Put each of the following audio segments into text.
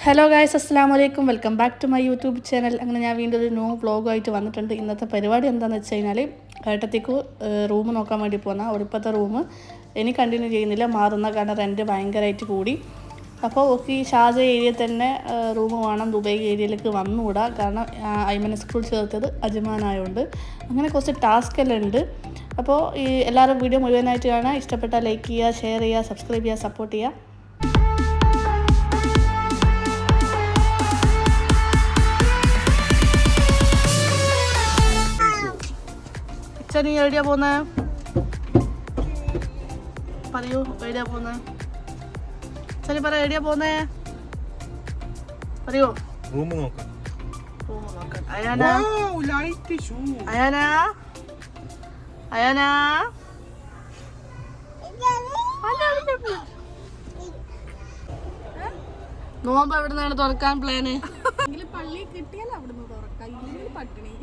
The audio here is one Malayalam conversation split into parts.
ഹലോ ഗായ്സ്, അസ്സലാമു അലൈക്കും. Welcome back to my YouTube channel. അങ്ങനെ ഞാൻ വീണ്ടും ഒരു ന്യൂ വ്ളോഗായിട്ട് വന്നിട്ടുണ്ട്. ഇന്നത്തെ പരിപാടി എന്താണെന്ന് വെച്ച് കഴിഞ്ഞാൽ ഏട്ടത്തേക്ക് റൂം നോക്കാൻ വേണ്ടി പോകുന്ന ഒരിപ്പത്തെ റൂം ഇനി കണ്ടിന്യൂ ചെയ്യുന്നില്ല, മാറുന്ന. കാരണം റെൻറ്റ് ഭയങ്കരമായിട്ട് കൂടി. അപ്പോൾ ഓക്കെ, ഈ ഷാർജ ഏരിയയിൽ തന്നെ റൂം വേണം, ദുബായ് ഏരിയയിലേക്ക് വന്നുകൂടാ. കാരണം ഐമനെ സ്കൂൾ ചേർത്തത് അജ്മാനായതുകൊണ്ട് അങ്ങനെ കുറച്ച് ടാസ്ക് എല്ലാം ഉണ്ട്. അപ്പോൾ ഈ എല്ലാവരും വീഡിയോ മുഴുവനായിട്ട് കാണാൻ ഇഷ്ടപ്പെട്ടാൽ ലൈക്ക് ചെയ്യുക, ഷെയർ ചെയ്യുക, സബ്സ്ക്രൈബ് ചെയ്യുക, സപ്പോർട്ട് ചെയ്യുക. നീ എവിടെയാ പോന്നെ? പറയൂ, എവിടെയാ പോന്നെ? ചനി പറ, എവിടെയാ പോന്നെ? പറയൂ. റൂം നോക്കാം. അയാന അയാന അയാന നോമ്പ് എവിടെ നിന്നാണ് തുറക്കാൻ പ്ലാന്? പള്ളി കിട്ടിയാൽ അവിടുന്ന് തുറക്കാം, ഇല്ലെങ്കിൽ പട്ടിണി.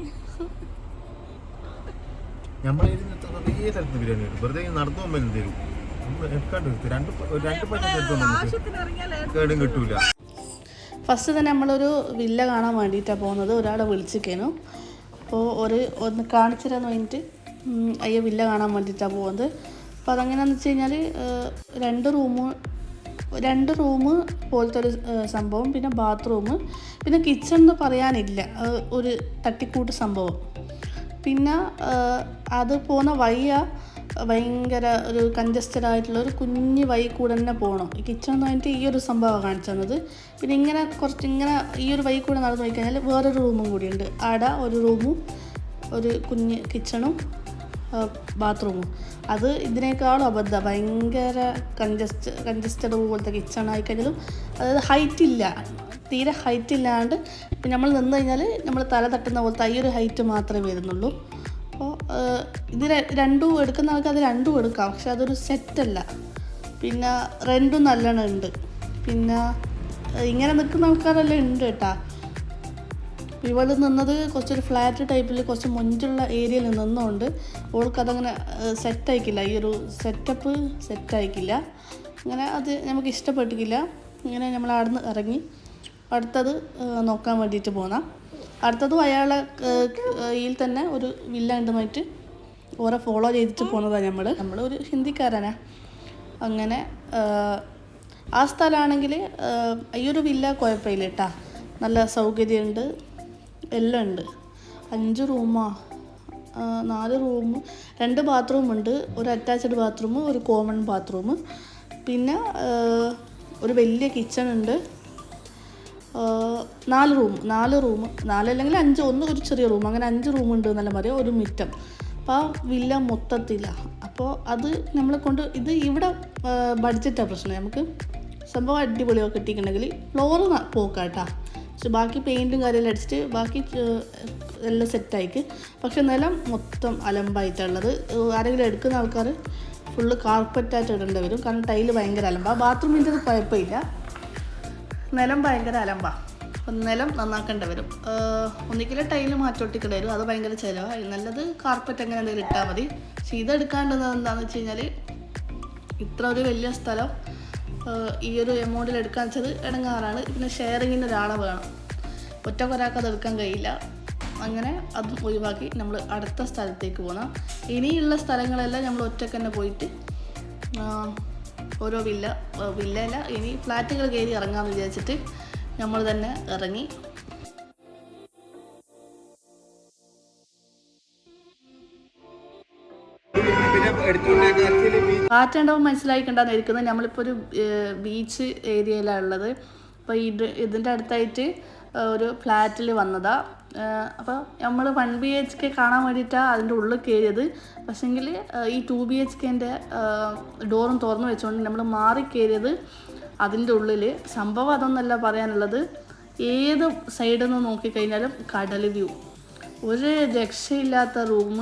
നമ്മളെ കുറേ സ്ഥലത്ത് ബിരിയാണി കിട്ടും. വെറുതെ നടന്നു പോകുമ്പോൾ തരും. രണ്ട് കേടും കിട്ടൂല. ഫസ്റ്റ് തന്നെ നമ്മളൊരു വില്ല കാണാൻ വേണ്ടിയിട്ടാണ് പോകുന്നത്. ഒരാളെ വിളിച്ചിരിക്കുന്നു. അപ്പോൾ ഒന്ന് കാണിച്ചു തരാൻ വേണ്ടിയിട്ട് അയ്യ വില്ല കാണാൻ വേണ്ടിയിട്ടാണ് പോകുന്നത്. അപ്പോൾ അതെങ്ങനെയാണെന്ന് വെച്ച് കഴിഞ്ഞാൽ രണ്ട് റൂം പോലത്തെ ഒരു സംഭവം, പിന്നെ ബാത്റൂം, പിന്നെ കിച്ചൺ എന്ന് പറയാനില്ല, ഒരു തട്ടിക്കൂട്ട് സംഭവം. പിന്നെ അത് പോകുന്ന വഴിയ ഭയങ്കര ഒരു കൺജസ്റ്റഡ് ആയിട്ടുള്ള ഒരു കുഞ്ഞ് വഴി കൂടെ തന്നെ പോകണം. ഈ കിച്ചൺ എന്ന് പറഞ്ഞിട്ട് ഈ ഒരു സംഭവമാണ് കാണിച്ചു തന്നത്. പിന്നെ ഇങ്ങനെ ഈ ഒരു വഴി കൂടെ നടന്നു പോയി കഴിഞ്ഞാൽ വേറൊരു റൂമും കൂടിയുണ്ട്. അവിടെ ഒരു റൂമും ഒരു കുഞ്ഞ് കിച്ചണും ബാത്റൂമും. അത് ഇതിനേക്കാളും അബദ്ധം, ഭയങ്കര കൺജസ്റ്റഡ് പോലത്തെ കിച്ചൺ ആയിക്കഴിഞ്ഞാലും അതായത് ഹൈറ്റില്ല, തീരെ ഹൈറ്റ് ഇല്ലാണ്ട് നമ്മൾ നിന്ന് കഴിഞ്ഞാൽ നമ്മൾ തല തട്ടുന്ന പോലത്തെ ഈ ഒരു ഹൈറ്റ് മാത്രമേ വരുന്നുള്ളൂ. അപ്പോൾ ഇത് രണ്ടും എടുക്കുന്ന ആൾക്ക് അത് രണ്ടും എടുക്കാം, പക്ഷെ അതൊരു സെറ്റല്ല. പിന്നെ റെൻറ്റും നല്ലോണം ഉണ്ട്. പിന്നെ ഇങ്ങനെ നിൽക്കുന്ന ആൾക്കാരെല്ലാം ഉണ്ട് കേട്ടോ. ഇവിടെ നിന്നത് കുറച്ചൊരു ഫ്ലാറ്റ് ടൈപ്പിൽ കുറച്ച് മൊഞ്ചുള്ള ഏരിയയിൽ നിന്നുകൊണ്ട് ഓൾക്കതങ്ങനെ സെറ്റായിക്കില്ല, ഈ ഒരു സെറ്റപ്പ് സെറ്റായിക്കില്ല. അങ്ങനെ അത് നമുക്ക് ഇഷ്ടപ്പെട്ടിട്ടില്ല. ഇങ്ങനെ നമ്മൾ അവിടെ നിന്ന് ഇറങ്ങി അടുത്തത് നോക്കാൻ വേണ്ടിയിട്ട് പോകുന്ന. അടുത്തതും അയാളെ ഇതിൽ തന്നെ ഒരു വില്ല ഉണ്ടെന്നായിട്ട് ഓരോ ഫോളോ ചെയ്തിട്ട് പോകുന്നതാണ്. നമ്മളൊരു ഹിന്ദിക്കാരനാണ്. അങ്ങനെ ആ സ്ഥലമാണെങ്കിൽ ഈ ഒരു വില്ല കുഴപ്പമില്ല കേട്ടോ, നല്ല സൗകര്യമുണ്ട്, എല്ലാം ഉണ്ട്. 5 റൂമാ, 4 റൂം, 2 ബാത്റൂമുണ്ട്, ഒരു അറ്റാച്ച്ഡ് ബാത്റൂം, ഒരു കോമൺ ബാത്റൂം, പിന്നെ ഒരു വലിയ കിച്ചൺ ഉണ്ട്. 4 റൂം, 4 അല്ലെങ്കിൽ 5, ഒരു ചെറിയ റൂം, അങ്ങനെ 5 റൂമുണ്ട് എന്നല്ല പറയാം, ഒരു മുറ്റം. അപ്പോൾ ആ വില്ല മൊത്തത്തിലാണ്. അപ്പോൾ അത് നമ്മളെ കൊണ്ട് ഇത് ഇവിടെ ബഡ്ജറ്റാണ് പ്രശ്നം. നമുക്ക് സംഭവം അടിപൊളിയൊക്കെ കിട്ടിയിട്ടുണ്ടെങ്കിൽ ഫ്ലോറ് പോക്കാട്ടാ, പക്ഷെ ബാക്കി പെയിൻറ്റും കാര്യമെല്ലാം അടിച്ചിട്ട് ബാക്കി എല്ലാം സെറ്റായിക്ക്. പക്ഷെ നിലം മൊത്തം അലമ്പായിട്ടുള്ളത്. ആരെങ്കിലും എടുക്കുന്ന ആൾക്കാർ ഫുള്ള് കാർപ്പറ്റായിട്ട് ഇടേണ്ടി വരും, കാരണം ടൈല് ഭയങ്കര അലമ്പാണ്. ബാത്റൂമിൻ്റെ അത് കുഴപ്പമില്ല, നിലം ഭയങ്കര അലമ്പാണ്. അപ്പം നിലം നന്നാക്കേണ്ടി വരും. ഒന്നിക്കലും ടൈല് മാറ്റൊട്ടിക്കേണ്ടി വരും, അത് ഭയങ്കര ചിലവാണ്. നല്ലത് കാർപ്പറ്റ് അങ്ങനെ എന്തെങ്കിലും ഇട്ടാൽ മതി. പക്ഷെ ഇതെടുക്കാണ്ടത് എന്താണെന്ന് വെച്ച് കഴിഞ്ഞാൽ ഇത്ര ഒരു വലിയ സ്ഥലം ഈ ഒരു എമൗണ്ടിൽ എടുക്കാൻ വെച്ചത് ഇടങ്ങാറാണ്. പിന്നെ ഷെയറിങ്ങിന് ഒരാളെ വേണം, ഒറ്റക്കൊരാൾക്ക് അത് എടുക്കാൻ കഴിയില്ല. അങ്ങനെ അതും ഒഴിവാക്കി നമ്മൾ അടുത്ത സ്ഥലത്തേക്ക് പോകണം. ഇനിയുള്ള സ്ഥലങ്ങളെല്ലാം നമ്മൾ ഒറ്റക്ക് തന്നെ പോയിട്ട് ഓരോ വില്ലയല്ല ഇനി ഫ്ലാറ്റുകൾ കയറി ഇറങ്ങാമെന്ന് വിചാരിച്ചിട്ട് നമ്മൾ തന്നെ ഇറങ്ങി. കാറ്റുണ്ടാവും മനസ്സിലായിക്കണ്ടെന്ന് ഇരിക്കുന്നത്. നമ്മളിപ്പോൾ ഒരു ബീച്ച് ഏരിയയിലാണ് ഉള്ളത്. അപ്പോൾ ഇതിൻ്റെ അടുത്തായിട്ട് ഒരു ഫ്ലാറ്റിൽ വന്നതാണ്. അപ്പോൾ നമ്മൾ 1 BHK കാണാൻ വേണ്ടിയിട്ടാണ് അതിൻ്റെ ഉള്ളിൽ കയറിയത്. പക്ഷേങ്കിൽ ഈ 2 BHKൻ്റെ ഡോറും തുറന്നു വെച്ചുകൊണ്ട് നമ്മൾ മാറി കയറിയത് അതിൻ്റെ ഉള്ളിൽ. സംഭവം അതൊന്നല്ല പറയാനുള്ളത്, ഏത് സൈഡിൽ നിന്ന് നോക്കിക്കഴിഞ്ഞാലും കടൽ വ്യൂ, ഒരു രക്ഷയില്ലാത്ത റൂം.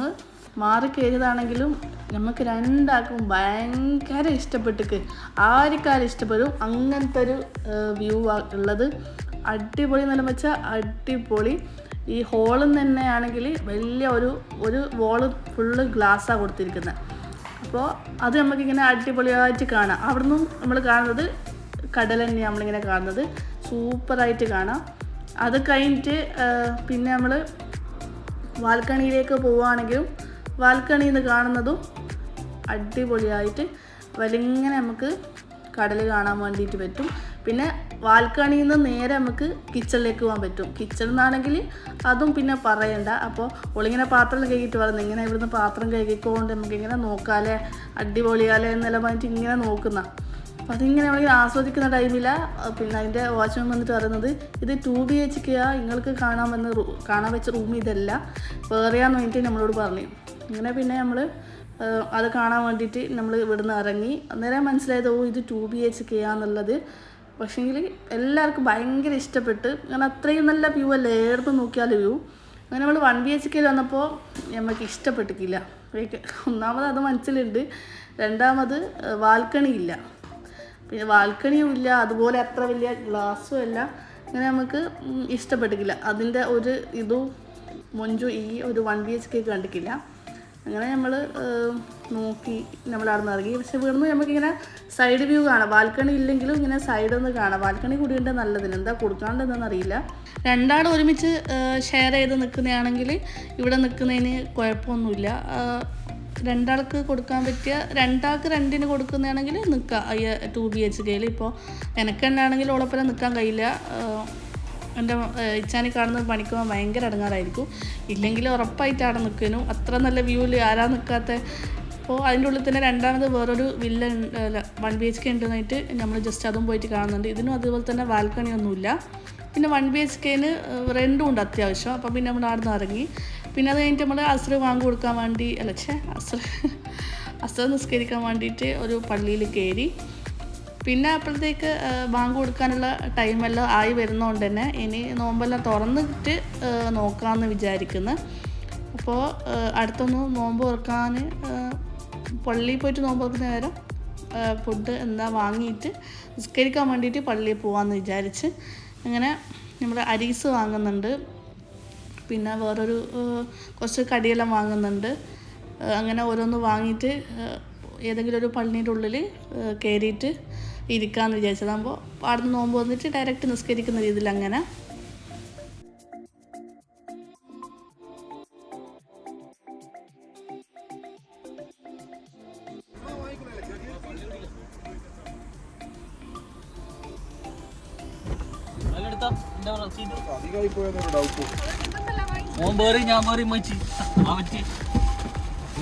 മാറി കയറിയതാണെങ്കിലും നമുക്ക് രണ്ടാൾക്കും ഭയങ്കര ഇഷ്ടപ്പെട്ടിക്ക്, ആർക്കാരും ഇഷ്ടപ്പെടും അങ്ങനത്തെ ഒരു വ്യൂ ഉള്ളത്. അടിപൊളി എന്നെല്ലാം വെച്ചാൽ അടിപൊളി. ഈ ഹോളിൽ നിന്ന് തന്നെ ആണെങ്കിൽ വലിയ ഒരു വോള് ഫുള്ള് ഗ്ലാസ്സാണ് കൊടുത്തിരിക്കുന്നത്. അപ്പോൾ അത് നമുക്കിങ്ങനെ അടിപൊളിയായിട്ട് കാണാം. അവിടെ നിന്നും നമ്മൾ കാണുന്നത് കടൽ തന്നെയാണ് നമ്മളിങ്ങനെ കാണുന്നത്. സൂപ്പറായിട്ട് കാണാം. അത് കഴിഞ്ഞിട്ട് പിന്നെ നമ്മൾ ബാൽക്കണിയിലേക്ക് പോവുകയാണെങ്കിലും ബാൽക്കണിയിൽ നിന്ന് കാണുന്നതും അടിപൊളിയായിട്ട് വലിങ്ങനെ നമുക്ക് കടൽ കാണാൻ വേണ്ടിയിട്ട് പറ്റും. പിന്നെ ബാൽക്കണിയിൽ നിന്ന് നേരെ നമുക്ക് കിച്ചണിലേക്ക് പോകാൻ പറ്റും. കിച്ചണിൽ നിന്നാണെങ്കിൽ അതും പിന്നെ പറയണ്ട. അപ്പോൾ ഒളിങ്ങനെ പാത്രം കഴുകിയിട്ട് പറയുന്നത് ഇങ്ങനെ ഇവിടുന്ന് പാത്രം കഴുകിക്കൊണ്ട് നമുക്കിങ്ങനെ നോക്കാമല്ലേ, അടിപൊളിയാലേ എന്നെല്ലാം പറഞ്ഞിട്ട് ഇങ്ങനെ നോക്കുന്ന. അപ്പോൾ അതിങ്ങനെ നമ്മളിങ്ങനെ ആസ്വദിക്കുന്ന ടൈമിലാണ് പിന്നെ അതിൻ്റെ വാച്ച്മാൻ വന്നിട്ട് പറയുന്നത് ഇത് 2 BHK നിങ്ങൾക്ക് കാണാൻ വെച്ച റൂം ഇതല്ല, വേറെയാന്ന് വേണ്ടിയിട്ട് നമ്മളോട് പറഞ്ഞു. അങ്ങനെ പിന്നെ നമ്മൾ അത് കാണാൻ വേണ്ടിയിട്ട് നമ്മൾ ഇവിടുന്ന് ഇറങ്ങി. അന്നേരം മനസ്സിലായത് ഇത് 2 BHK എന്നുള്ളത്. പക്ഷേങ്കിൽ എല്ലാവർക്കും ഭയങ്കര ഇഷ്ടപ്പെട്ട്. കാരണം അത്രയും നല്ല വ്യൂ അല്ലേ, ഏർന്ന് നോക്കിയാൽ വ്യൂ. അങ്ങനെ നമ്മൾ 1 BHK വന്നപ്പോൾ നമുക്ക് ഇഷ്ടപ്പെട്ടിട്ടില്ല. ഒന്നാമത് അത് മനസ്സിലുണ്ട്, രണ്ടാമത് ബാൽക്കണി ഇല്ല, പിന്നെ ബാൽക്കണിയും ഇല്ല, അതുപോലെ അത്ര വലിയ ഗ്ലാസ്സും അല്ല. അങ്ങനെ നമുക്ക് ഇഷ്ടപ്പെട്ടിട്ടില്ല. അതിൻ്റെ ഒരു ഇതും മൊഞ്ചു ഈ ഒരു 1 BHK കണ്ടിട്ടില്ല. അങ്ങനെ നമ്മൾ നോക്കി നമ്മൾ അവിടെ നിന്ന് ഇറങ്ങി. പക്ഷെ ഇവിടുന്ന് നമുക്കിങ്ങനെ സൈഡ് വ്യൂ കാണാം. ബാൽക്കണി ഇല്ലെങ്കിലും ഇങ്ങനെ സൈഡിൽ നിന്ന് കാണാം. ബാൽക്കണി കൂടിയുണ്ട് നല്ലതിന്, എന്താ കൊടുക്കാണ്ടെന്ന് അറിയില്ല. രണ്ടാളും ഒരുമിച്ച് ഷെയർ ചെയ്ത് നിൽക്കുന്നതാണെങ്കിൽ ഇവിടെ നിൽക്കുന്നതിന് കുഴപ്പമൊന്നുമില്ല. രണ്ടാൾക്ക് കൊടുക്കാൻ പറ്റിയ, രണ്ടാൾക്ക് രണ്ടിന് കൊടുക്കുന്നതാണെങ്കിൽ നിൽക്കാം 2 BHK. ഇപ്പോൾ എനിക്കെന്നാണെങ്കിൽ ഓളപ്പരം നിൽക്കാൻ കഴിയില്ല. എൻ്റെ ഇച്ചാനി കാണുന്നത് പണിക്കുമ്പോൾ ഭയങ്കര ഇടങ്ങാറായിരിക്കും. ഇല്ലെങ്കിൽ ഉറപ്പായിട്ട് അവിടെ നിൽക്കാനും അത്ര നല്ല വ്യൂവിൽ ആരാ നിൽക്കാത്ത. അപ്പോൾ അതിൻ്റെ ഉള്ളിൽ തന്നെ രണ്ടാമത് വേറൊരു വില്ല 1 BHK ഉണ്ടെന്നായിട്ട് നമ്മൾ ജസ്റ്റ് അതും പോയിട്ട് കാണുന്നുണ്ട്. ഇതിനും അതുപോലെ തന്നെ ബാൽക്കണിയൊന്നുമില്ല. പിന്നെ 1 BHKന് റെൻറ്റും ഉണ്ട് അത്യാവശ്യം. അപ്പോൾ പിന്നെ നമ്മൾ അവിടെ നിന്ന് ഇറങ്ങി. പിന്നെ അത് കഴിഞ്ഞിട്ട് നമ്മൾ അസ്ർ വാങ്ങി കൊടുക്കാൻ വേണ്ടി അസ്ർ നിസ്കരിക്കാൻ വേണ്ടിയിട്ട് ഒരു പള്ളിയിൽ കയറി. പിന്നെ അപ്പോഴത്തേക്ക് ബാങ്ക് കൊടുക്കാനുള്ള ടൈമെല്ലാം ആയി വരുന്നതുകൊണ്ട് തന്നെ ഇനി നോമ്പെല്ലാം തുറന്നിട്ട് നോക്കാമെന്ന് വിചാരിക്കുന്നു. അപ്പോൾ അടുത്തൊന്ന് നോമ്പ് തുറക്കാൻ പള്ളിയിൽ പോയിട്ട് നോമ്പ് തുറക്കുന്ന നേരം ഫുഡ് എന്താ വാങ്ങിയിട്ട് നിസ്കരിക്കാൻ വേണ്ടിയിട്ട് പള്ളിയിൽ പോകാമെന്ന് വിചാരിച്ച് അങ്ങനെ നമ്മൾ അരീസ് വാങ്ങുന്നുണ്ട്. പിന്നെ വേറൊരു കുറച്ച് കടിയെല്ലാം വാങ്ങുന്നുണ്ട്. അങ്ങനെ ഓരോന്ന് വാങ്ങിയിട്ട് ഏതെങ്കിലും ഒരു പള്ളിയുടെ ഉള്ളിൽ കയറിയിട്ട് ഇരിക്കാമെന്ന് വിചാരിച്ചതാകുമ്പോൾ അവിടെ നിന്ന് നോമ്പ് വന്നിട്ട് ഡയറക്റ്റ് നിസ്കരിക്കുന്ന രീതിയിൽ അങ്ങനെ.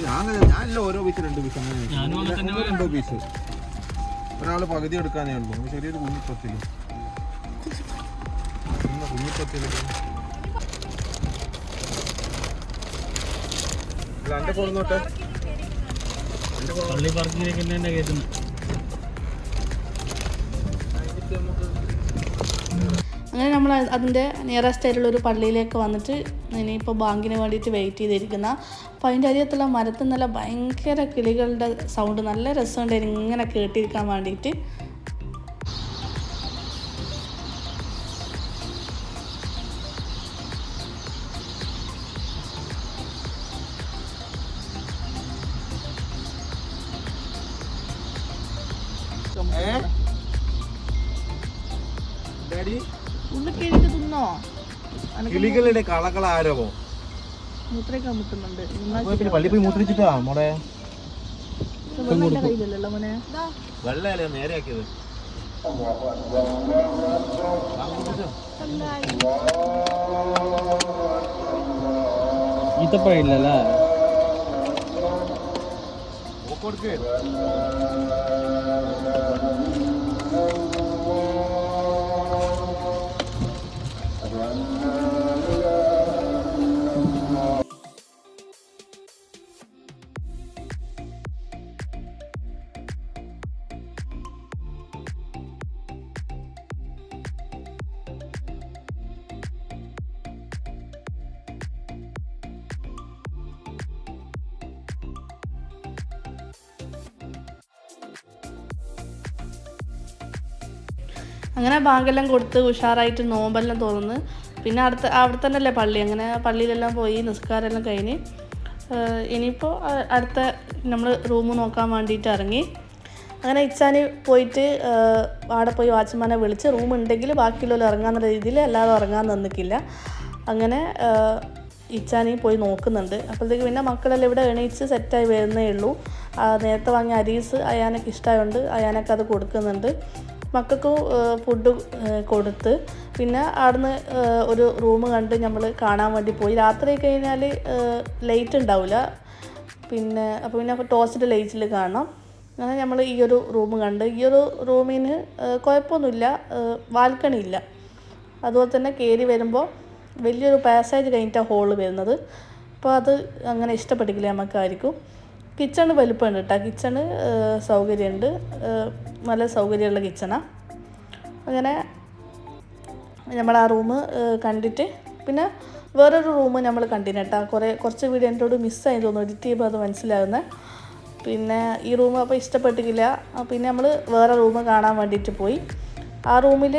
ഞാനല്ല ഓരോ പീസ് 2 പീസ് അങ്ങനെ 2 പീസ് ഒരാൾ പകുതി എടുക്കാനേ ഉള്ളൂ. ചെറിയൊരു കുഞ്ഞിപ്പത്തില് എന്റെ ഫോൺ നോട്ടെ. അങ്ങനെ നമ്മൾ അതിൻ്റെ നിയറസ്റ്റ് ആയിട്ടുള്ളൊരു പള്ളിയിലേക്ക് വന്നിട്ട് ഇനിയിപ്പോൾ ബാങ്കിന് വേണ്ടിയിട്ട് വെയിറ്റ് ചെയ്തിരിക്കുന്ന. അപ്പോൾ അതിൻ്റെ അരിയത്തുള്ള മരത്തിൽ നല്ല ഭയങ്കര കിളികളുടെ സൗണ്ട് നല്ല രസമുണ്ടായിരുന്നു ഇങ്ങനെ കേട്ടിരിക്കാൻ വേണ്ടിയിട്ട്. ഉള്ളിൽ കേട്ടിട്ട് തിന്നോ? കിളികളുടെ കളകള ആരവോ മൂത്രയ്ക്കാൻ മുട്ടുന്നുണ്ട്. പള്ളി പോയി മൂത്രിച്ചിട്ടാ മോളെ കയ്യിലല്ലോ മോനെ. വെള്ളയല്ലേ നേരെയാക്കിയത്. ഈത്തപ്പഴില്ലല്ലേ അങ്ങനെ ബാങ്കെല്ലാം കൊടുത്ത് ഉഷാറായിട്ട് നോമ്പെല്ലാം തുറന്ന് പിന്നെ അവിടെ തന്നെ അല്ലേ പള്ളി. അങ്ങനെ പള്ളിയിലെല്ലാം പോയി നിസ്കാരമെല്ലാം കഴിഞ്ഞ് ഇനിയിപ്പോൾ അടുത്ത നമ്മൾ റൂം നോക്കാൻ വേണ്ടിയിട്ട് ഇറങ്ങി. അങ്ങനെ ഇച്ചാനി പോയിട്ട് അവിടെ പോയി വാച്ച്മാനെ വിളിച്ച് റൂം ഉണ്ടെങ്കിൽ ബാക്കിയുള്ളവർ ഇറങ്ങാന്നുള്ള രീതിയിൽ അല്ലാതെ ഇറങ്ങാൻ നിന്നിക്കില്ല. അങ്ങനെ ഇച്ചാനി പോയി നോക്കുന്നുണ്ട്. അപ്പോഴത്തേക്ക് പിന്നെ മക്കളെല്ലാം ഇവിടെ എണീച്ച് സെറ്റായി വരുന്നേ ഉള്ളൂ. നേരത്തെ വാങ്ങിയ അരീസ് അയാനൊക്കെ ഇഷ്ടമായതുകൊണ്ട് അയാനൊക്കെ അത് കൊടുക്കുന്നുണ്ട്. മക്കൾക്ക് ഫുഡ് കൊടുത്ത് പിന്നെ അവിടുന്ന് ഒരു റൂം കണ്ട് നമ്മൾ കാണാൻ വേണ്ടി പോയി. രാത്രി കഴിഞ്ഞാൽ ലൈറ്റ് ഉണ്ടാവില്ല, അപ്പോൾ പിന്നെ ടോർച്ചിൻ്റെ ലൈറ്റിൽ കാണാം. അങ്ങനെ നമ്മൾ ഈ ഒരു റൂം കണ്ട്. ഈ ഒരു റൂമിന് കുഴപ്പമൊന്നുമില്ല, ബാൽക്കണി ഇല്ല. അതുപോലെ തന്നെ കയറി വരുമ്പോൾ വലിയൊരു പാസേജ് കഴിഞ്ഞിട്ടാണ് ഹോള് വരുന്നത്. അപ്പോൾ അത് അങ്ങനെ ഇഷ്ടപ്പെട്ടില്ല നമുക്കായിരിക്കും. കിച്ചണ് വലുപ്പമുണ്ട് കേട്ടോ. കിച്ചണ് സൗകര്യമുണ്ട്, നല്ല സൗകര്യമുള്ള കിച്ചണാണ്. അങ്ങനെ നമ്മൾ ആ റൂം കണ്ടിട്ട് പിന്നെ വേറൊരു റൂം നമ്മൾ കണ്ടിന് കേട്ടോ. കുറച്ച് വീഡിയോ എന്നോട് മിസ്സായി തോന്നുന്നു, എഡിറ്റ് ചെയ്യുമ്പോൾ അത് മനസ്സിലാകുന്നത്. പിന്നെ ഈ റൂം അപ്പോൾ ഇഷ്ടപ്പെട്ടില്ല. പിന്നെ നമ്മൾ വേറെ റൂം കാണാൻ വേണ്ടിയിട്ട് പോയി. ആ റൂമിൽ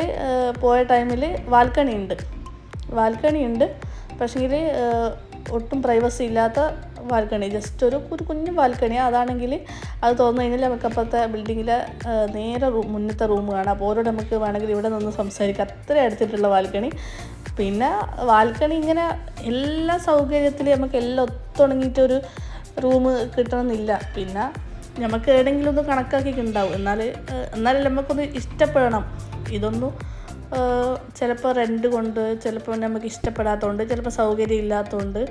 പോയ ടൈമിൽ ബാൽക്കണി ഉണ്ട്, പക്ഷേങ്കിൽ ഒട്ടും പ്രൈവസി ഇല്ലാത്ത ബാൽക്കണി, ജസ്റ്റ് ഒരു കുഞ്ഞു ബാൽക്കണിയാണ്. അതാണെങ്കിൽ അത് തുറന്നു കഴിഞ്ഞാൽ നമുക്ക് അപ്പോഴത്തെ ബിൽഡിങ്ങിലെ നേരെ മുന്നത്തെ റൂം കാണാം. അപ്പോൾ ഓരോട് നമുക്ക് വേണമെങ്കിൽ ഇവിടെ നിന്ന് സംസാരിക്കാം, അത്ര അടുത്തിട്ടുള്ള ബാൽക്കണി. പിന്നെ ബാൽക്കണി ഇങ്ങനെ എല്ലാ സൗകര്യത്തിലും നമുക്ക് എല്ലാം ഒത്തുണങ്ങിയിട്ടൊരു റൂം കിട്ടണമെന്നില്ല. പിന്നെ നമുക്ക് എവിടെയെങ്കിലും ഒന്ന് കണക്കാക്കിയിട്ടുണ്ടാവും. എന്നാലും നമുക്കൊന്ന് ഇഷ്ടപ്പെടണം. ഇതൊന്നും ചിലപ്പോൾ റെൻ്റ് കൊണ്ട്, ചിലപ്പോൾ നമുക്ക് ഇഷ്ടപ്പെടാത്തതുകൊണ്ട്, ചിലപ്പോൾ സൗകര്യം ഇല്ലാത്തതുകൊണ്ട്,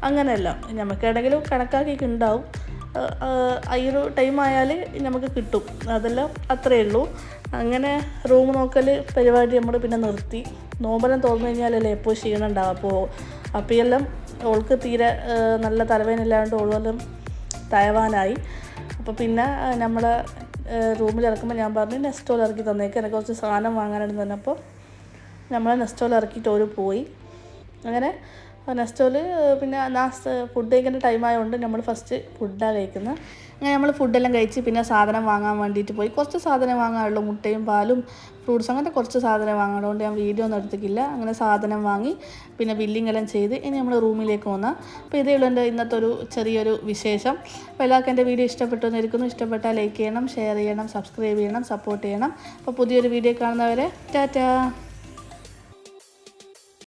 അങ്ങനെയല്ല. നമുക്ക് എവിടെയെങ്കിലും കണക്കാക്കിയിട്ടുണ്ടാവും. ഈ ഒരു ടൈം ആയാൽ നമുക്ക് കിട്ടും, അതെല്ലാം അത്രയേ ഉള്ളൂ. അങ്ങനെ റൂം നോക്കൽ പരിപാടി നമ്മൾ പിന്നെ നിർത്തി. നോമ്പെല്ലാം തുറന്നു കഴിഞ്ഞാലല്ലേ എപ്പോൾ ക്ഷീണം ഉണ്ടാവും. അപ്പോൾ എല്ലാം ഓൾക്ക് തീരെ നല്ല തലവേദനയില്ലാണ്ട് ഓളെല്ലാം തയവാനായി. അപ്പോൾ പിന്നെ നമ്മൾ റൂമിൽ ഇറക്കുമ്പോൾ ഞാൻ പറഞ്ഞു നെസ്റ്റോൾ ഇറക്കി തന്നേക്ക്, എനിക്ക് കുറച്ച് സാധനം വാങ്ങാനുണ്ടെന്ന് പറഞ്ഞപ്പോൾ നമ്മൾ നെസ്റ്റോൾ ഇറക്കിയിട്ട് ഓര് പോയി. അങ്ങനെ നെസ്റ്റോൾ പിന്നെ ഫുഡ് കഴിക്കേണ്ട ടൈം ആയതുകൊണ്ട് നമ്മൾ ഫസ്റ്റ് ഫുഡാണ് കഴിക്കുന്നത്. അങ്ങനെ നമ്മൾ ഫുഡെല്ലാം കഴിച്ച് പിന്നെ സാധനം വാങ്ങാൻ വേണ്ടിയിട്ട് പോയി. കുറച്ച് സാധനം വാങ്ങാനുള്ളൂ, മുട്ടയും പാലും ഫ്രൂട്ട്സ്, അങ്ങനത്തെ കുറച്ച് സാധനം വാങ്ങാനുണ്ട്. ഞാൻ വീഡിയോ ഒന്നും എടുത്തിട്ടില്ല. അങ്ങനെ സാധനം വാങ്ങി പിന്നെ ബില്ലിംഗ് എല്ലാം ചെയ്ത് ഇനി നമ്മൾ റൂമിലേക്ക് വന്നാൽ. അപ്പോൾ ഇതേ ഉള്ളൂ എൻ്റെ ഇന്നത്തെ ഒരു ചെറിയൊരു വിശേഷം. അപ്പോൾ എല്ലാവർക്കും എൻ്റെ വീഡിയോ ഇഷ്ടപ്പെട്ടു എന്നിരിക്കുന്നു. ഇഷ്ടപ്പെട്ടാൽ ലൈക്ക് ചെയ്യണം, ഷെയർ ചെയ്യണം, സബ്സ്ക്രൈബ് ചെയ്യണം, സപ്പോർട്ട് ചെയ്യണം. അപ്പോൾ പുതിയൊരു വീഡിയോ കാണുന്നവരെ ടാറ്റാ.